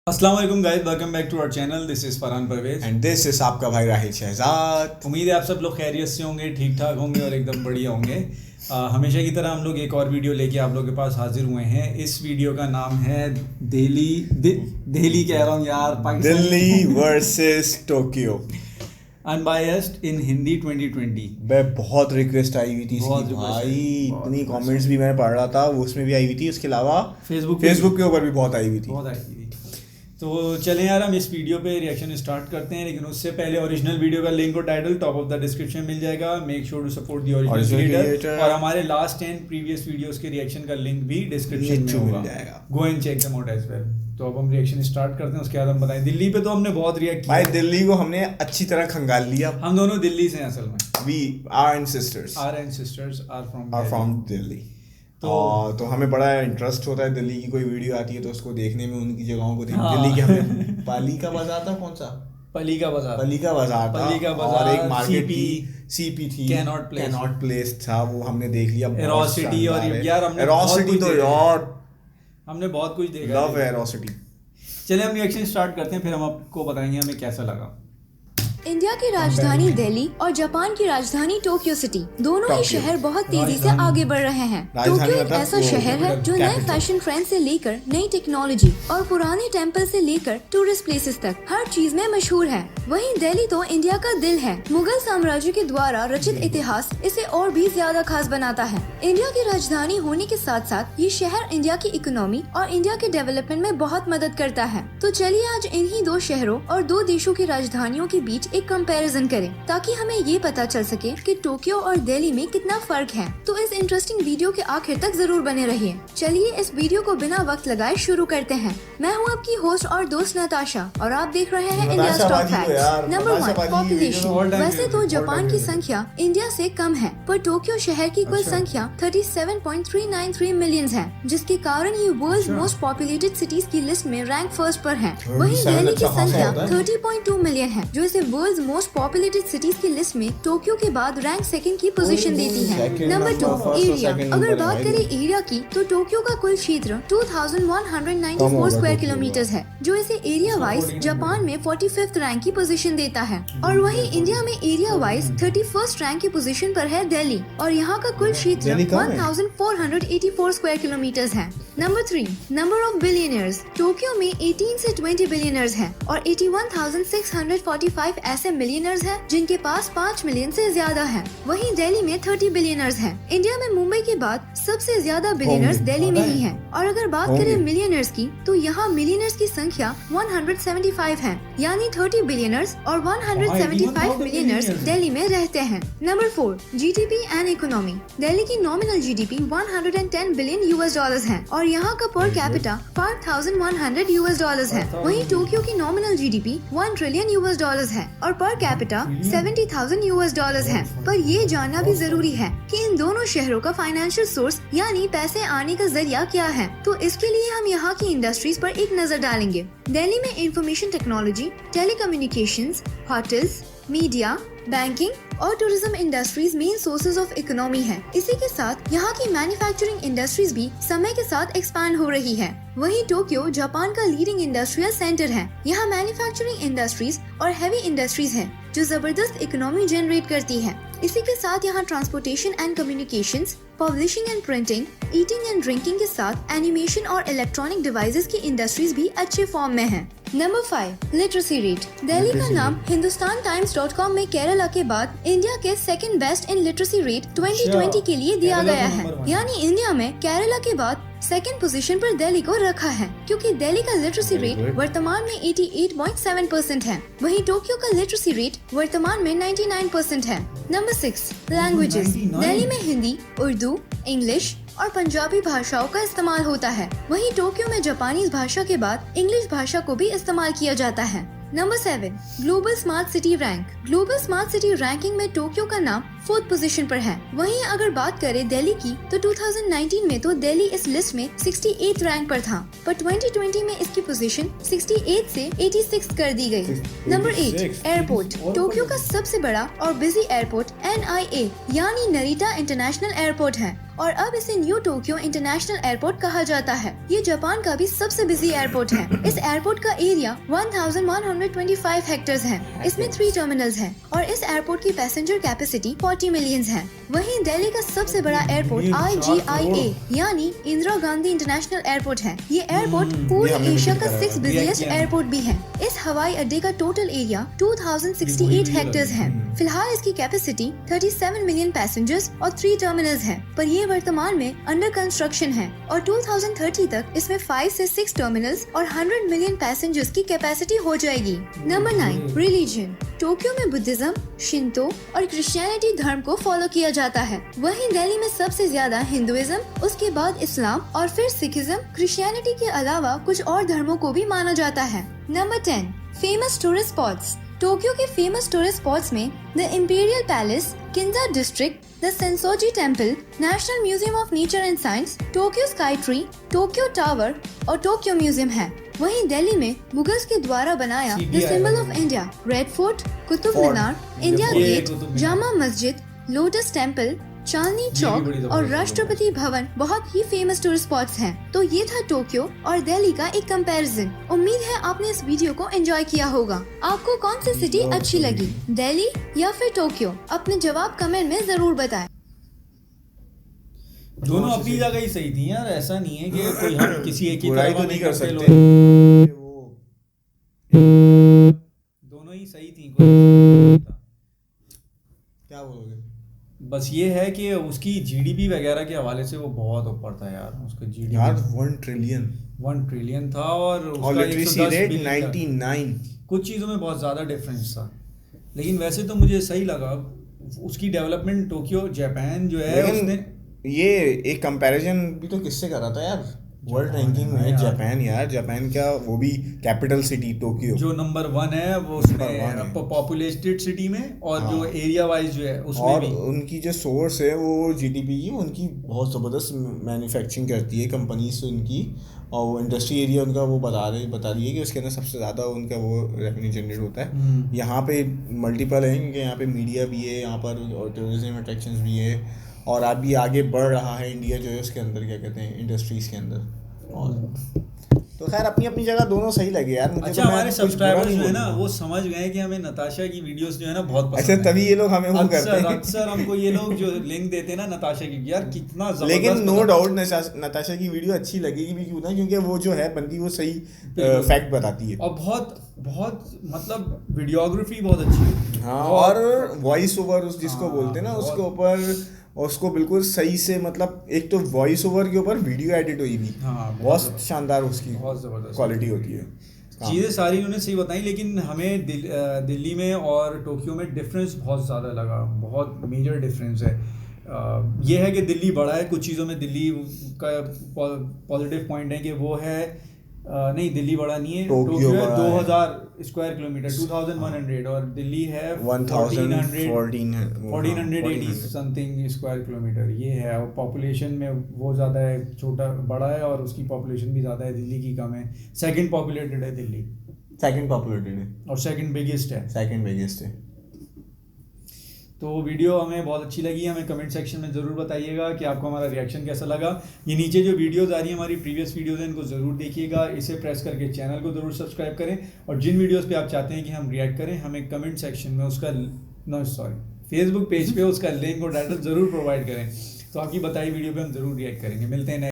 अस्सलाम वालेकुम guys, welcome back to our channel. This is Farhan Parvez and this is आपका भाई राहिल शहजाद। उम्मीद है आप सब लोग खैरियत से होंगे, ठीक ठाक होंगे और एकदम बढ़िया होंगे। हमेशा की तरह हम लोग एक और वीडियो लेके आप लोगों के पास हाजिर हुए हैं। इस वीडियो का नाम है दिल्ली कह रहा हूँ यार, दिल्ली वर्सेस टोक्यो। अनबायस्ड इन हिंदी 2020। मैं बहुत रिक्वेस्ट आई हुई थी बहुत इसकी request भाई, आई, बहुत इतनी request कमेंट्स भी मैंने पढ़ रहा था, वो उसमें भी आई हुई थी। उसके अलावा फेसबुक के ऊपर भी बहुत आई हुई थी। बहुत आई थी। तो चलें यार, हम इस वीडियो पे रिएक्शन स्टार्ट करते हैं, लेकिन उससे पहले ओरिजिनल वीडियो का लिंक और title top of the description मिल जाएगा। Make sure to support the original creator. और हमारे लास्ट 10 प्रीवियस वीडियोस के रिएक्शन का लिंक भी डिस्क्रिप्शन में होगा, go and check them out as well. तो अब हम रिएक्शन स्टार्ट करते हैं, उसके बाद हम बताएं। दिल्ली पे तो हमने बहुत रिएक्ट किया भाई, दिल्ली को हमने अच्छी तरह खंगाल लिया। हम दोनों दिल्ली से हैं असल में। We are and sisters are from Delhi. तो हमें बड़ा इंटरेस्ट होता है, दिल्ली की कोई वीडियो आती है तो उसको देखने में, उनकी जगहों को दिल्ली की हमें पाली का बाजार था, कौन सा पली का बाजार था, और एक मार्केट सीपी थी, कैनॉट प्लेस था, वो हमने देख लिया। एरोसिटी, और यार हमने बहुत कुछ देखा। लव एरोसिटी। चलिए हम रिएक्शन स्टार्ट करते हैं, फिर हम आपको बताएंगे हमें कैसा लगा। इंडिया की राजधानी दिल्ली और जापान की राजधानी टोक्यो सिटी, दोनों ही शहर बहुत तेजी से आगे बढ़ रहे हैं। टोक्यो एक ऐसा शहर है जो नए फैशन ट्रेंड से लेकर नई टेक्नोलॉजी और पुराने टेम्पल से लेकर टूरिस्ट प्लेसेस तक हर चीज में मशहूर है। वहीं दिल्ली तो इंडिया का दिल है। मुगल साम्राज्य के द्वारा रचित इतिहास इसे और भी ज्यादा खास बनाता है। इंडिया की राजधानी होने के साथ साथ ये शहर इंडिया की इकोनॉमी और इंडिया के डेवलपमेंट में बहुत मदद करता है। तो चलिए आज इन्हीं दो शहरों और दो देशों की राजधानियों के बीच एक कंपैरिजन करें, ताकि हमें ये पता चल सके कि टोक्यो और दिल्ली में कितना फर्क है। तो इस इंटरेस्टिंग वीडियो के आखिर तक जरूर बने रहिए। चलिए इस वीडियो को बिना वक्त लगाए शुरू करते हैं। मैं हूँ आपकी होस्ट और दोस्त नताशा और आप देख रहे हैं India top facts. Number 1, population. वैसे तो जापान की संख्या इंडिया से कम है, पर टोक्यो शहर की कुल संख्या 37.393 मिलियन है, जिसके कारण ये वर्ल्ड मोस्ट पॉपुलेटेड सिटीज की लिस्ट में रैंक फर्स्ट पर है। वहीं दिल्ली की संख्या 30.2 मिलियन है, जो इसे वर्ल्ड मोस्ट पॉपुलेटेड सिटीज की लिस्ट में टोक्यो के बाद रैंक सेकंड की पोजीशन देती है। Number 2, area. अगर बात करें एरिया की, तो टोक्यो का कुल क्षेत्र 2194 स्क्वायर किलोमीटर है, जो इसे एरिया वाइज जापान में 45th रैंक की पोजीशन देता है। और वहीं इंडिया में एरिया वाइज 31st रैंक की पोजीशन पर है दिल्ली, और यहाँ का कुल क्षेत्र 1484 स्क्वायर किलोमीटर है। Number 3, number of billionaires. Tokyo में 18 से 20 बिलियनर्स हैं और 81,645 ऐसे मिलियनर्स हैं जिनके पास 5 मिलियन से ज्यादा हैं। वहीं दिल्ली में 30 बिलियनर्स हैं। इंडिया में मुंबई के बाद सबसे ज्यादा बिलियनर्स दिल्ली में ही हैं। और अगर बात करें मिलियनर्स की, तो यहाँ मिलियनर्स की संख्या 175 है, यानी 30 बिलियनर्स और 175 मिलियनर्स दिल्ली में रहते हैं। Number 4, GDP and economy. Delhi की nominal GDP 110 billion US dollars है और यहाँ का पर कैपिटा 5100 यूएस डॉलर्स है। वहीं टोक्यो की nominal GDP 1 trillion US dollars है और पर कैपिटा 70,000 यूएस डॉलर्स है। पर ये जानना भी जरूरी है कि इन दोनों शहरों का फाइनेंशियल सोर्स यानी पैसे आने का जरिया क्या है। तो इसके लिए हम यहाँ की इंडस्ट्रीज पर एक नजर डालेंगे। दिल्ली में information technology, telecommunications, hotels, media, banking और tourism industries main sources of economy है। इसी के साथ यहाँ की मैन्युफैक्चरिंग इंडस्ट्रीज भी समय के साथ एक्सपैंड हो रही है। वहीं टोक्यो जापान का लीडिंग इंडस्ट्रियल सेंटर है। यहाँ मैन्युफैक्चरिंग इंडस्ट्रीज और हैवी इंडस्ट्रीज है, जो जबरदस्त इकोनॉमी जनरेट करती है। इसी के साथ यहाँ transportation and communications, publishing and printing, eating and drinking के साथ एनिमेशन और इलेक्ट्रॉनिक डिवाइसेस की इंडस्ट्रीज भी अच्छे फॉर्म में है। Number 5, literacy rate. दिल्ली का नाम hindustantimes.com में केरला के बाद इंडिया के second best in literacy rate 2020 के लिए दिया गया है, यानी इंडिया में केरला के बाद सेकंड पोजीशन पर दिल्ली को रखा है, क्योंकि दिल्ली का लिटरेसी रेट वर्तमान में 88.7% है। वहीं टोक्यो का लिटरेसी रेट वर्तमान में 99% है। Number 6, languages. दिल्ली में हिंदी, उर्दू, इंग्लिश और पंजाबी भाषाओं का इस्तेमाल होता है। वहीं टोक्यो में जापानीज भाषा के बाद इंग्लिश भाषा को भी इस्तेमाल किया जाता है। Number 7, global smart city rank. Global smart city ranking में टोक्यो का नाम 4th पोजीशन पर है। वहीं अगर बात करें दिल्ली की तो 2019 में तो दिल्ली इस लिस्ट में 68 रैंक पर था, पर 2020 में इसकी पोजीशन 68 से 86 कर दी गई। Number 8 airport. टोक्यो का सबसे बड़ा और बिजी एयरपोर्ट NIA यानी नरिटा इंटरनेशनल एयरपोर्ट है और अब इसे न्यू टोक्यो इंटरनेशनल एयरपोर्ट कहा जाता है। ये जापान का भी सबसे बिजी एयरपोर्ट है। इस एयरपोर्ट का एरिया 1125 हेक्टेयर्स है। इसमें 3 टर्मिनल्स हैं और इस एयरपोर्ट की पैसेंजर कैपेसिटी 40 मिलियन है। वहीं दिल्ली का सबसे बड़ा एयरपोर्ट IGIA यानी इंदिरा गांधी इंटरनेशनल एयरपोर्ट है। ये एयरपोर्ट पूरे एशिया का 6th बिजिएस्ट एयरपोर्ट भी है। इस हवाई अड्डे का टोटल एरिया 2068 हेक्टेयर्स है। फिलहाल इसकी कैपेसिटी 37 मिलियन पैसेंजर्स और 3 टर्मिनल्स है, पर ये वर्तमान में अंडर कंस्ट्रक्शन है और 2030 तक इसमें 5 से 6 टर्मिनल्स और 100 मिलियन पैसेंजर्स की कैपेसिटी हो जाएगी। Number 9 religion. टोक्यो में बुद्धिज्म, शिंतो और क्रिश्चियनिटी धर्म को फॉलो किया जाता है। वहीं दिल्ली में सबसे ज्यादा हिंदुइज्म, उसके बाद इस्लाम और फिर सिखिज्म। क्रिश्चियनिटी के अलावा कुछ और धर्मों को भी माना जाता है। Number 10 famous tourist spots. Tokyo के फेमस टूरिस्ट स्पॉट्स में the Imperial Palace, Ginza district, the Sensoji Temple, National Museum of Nature and Science, Tokyo Sky Tree, Tokyo Tower और टोक्यो म्यूजियम है। वहीं दिल्ली में मुगल्स के द्वारा बनाया the symbol of India, Red Fort, Qutub Minar, India Gate, Jama Masjid, Lotus temple, Chandni Chowk और राष्ट्रपति भवन बहुत ही famous tourist spots हैं। तो ये था टोक्यो और दिल्ली का एक कंपैरिजन। उम्मीद है आपने इस वीडियो को एंजॉय किया होगा। आपको कौन सी सिटी अच्छी लगी, दिल्ली या फिर टोक्यो? अपने जवाब कमेंट में जरूर बताएं। दोनों अपनी जगह ही सही थी यार, ऐसा नहीं है कि कोई हम किसी एक ही बुराई तो नहीं कर सकते। दोनों ही सही थी, क्या बोलोगे? बस ये है कि उसकी जीडीपी वगैरह के हवाले से वो बहुत ऊपर था यार। उसका जीडीपी यार 1 ट्रिलियन था और उसका लिटरेसी रेट 99। कुछ चीज़ों में बहुत ज़्यादा डिफरेंस था, लेकिन वैसे तो मुझे सही लगा उसकी डेवलपमेंट। टोक्यो जापान जो है उसने ये एक कंपैरिजन भी तो किससे करा था यार, वर्ल्ड रैंकिंग में जापान। यार जापान क्या, वो भी कैपिटल सिटी टोक्यो जो नंबर 1 है वो उसमें पॉपुलेटेड सिटी में और जो एरिया वाइज जो है उसमें और भी। उनकी जो सोर्स है वो जीडीपी की, उनकी बहुत ज़बरदस्त मैन्युफैक्चरिंग करती है कंपनीज उनकी, और वो इंडस्ट्री एरिया उनका वो बता रही है कि उसके अंदर सबसे ज़्यादा उनका वो रेवेन्यू जनरेट होता है। यहाँ पे मल्टीपल है क्योंकि यहाँ पे मीडिया भी है, यहाँ पर और टूरिज्म अट्रैक्शंस भी है, और अभी आगे बढ़ रहा है इंडिया जो है उसके अंदर, क्या कहते हैं, इंडस्ट्रीज़ के अंदर। और तो खैर अपनी अपनी जगह दोनों सही लगे यार मुझे। अच्छा, हमारे सब्सक्राइबर्स जो है ना वो समझ गए कि हमें नताशा की वीडियोस जो है ना बहुत पसंद है। अच्छा, तभी ये लोग हमें वो करते हैं। अक्सर हमको ये लोग जो लिंक देते हैं ना नताशा की, यार कितना जबरदस्त। लेकिन नो डाउट नताशा की वीडियो अच्छी लगेगी भी क्यों ना, क्योंकि वो जो है बंदी वो सही फैक्ट बताती है और बहुत मतलब वीडियोग्राफी बहुत अच्छी है। हाँ, और वॉइस ओवर जिसको बोलते हैं ना उसके ऊपर, उसको बिल्कुल सही से, मतलब एक तो वॉइस ओवर के ऊपर वीडियो एडिट हुई भी, बहुत शानदार उसकी बहुत ज़बरदस्त क्वालिटी होती है। चीज़ें सारी उन्होंने सही बताई, लेकिन हमें दिल्ली में और टोक्यो में डिफरेंस बहुत ज़्यादा लगा, बहुत मेजर डिफरेंस है। ये है कि दिल्ली बड़ा है, कुछ चीज़ों में दिल्ली का पॉजिटिव पॉइंट है कि वो है नहीं, दिल्ली बड़ा नहीं है। टोक्यो है 2000 स्क्वायर किलोमीटर 2100 और दिल्ली है 1480 समथिंग स्क्वायर किलोमीटर। ये है, और पॉपुलेशन में वो ज़्यादा है, छोटा बड़ा है और उसकी पॉपुलेशन भी ज़्यादा है, दिल्ली की कम है। सेकंड पॉपुलेटेड है दिल्ली, और सेकंड बिगेस्ट है। तो वीडियो हमें बहुत अच्छी लगी, हमें कमेंट सेक्शन में ज़रूर बताइएगा कि आपको हमारा रिएक्शन कैसा लगा। ये नीचे जो वीडियोज़ आ रही हैं हमारी प्रीवियस वीडियोज़ हैं, इनको ज़रूर देखिएगा, इसे प्रेस करके चैनल को ज़रूर सब्सक्राइब करें, और जिन वीडियोज़ पे आप चाहते हैं कि हम रिएक्ट करें हमें कमेंट सेक्शन में उसका फेसबुक पेज पे उसका लिंक और टाइटल ज़रूर प्रोवाइड करें, तो आपकी बताई वीडियो पे हम ज़रूर रिएक्ट करेंगे। मिलते हैं।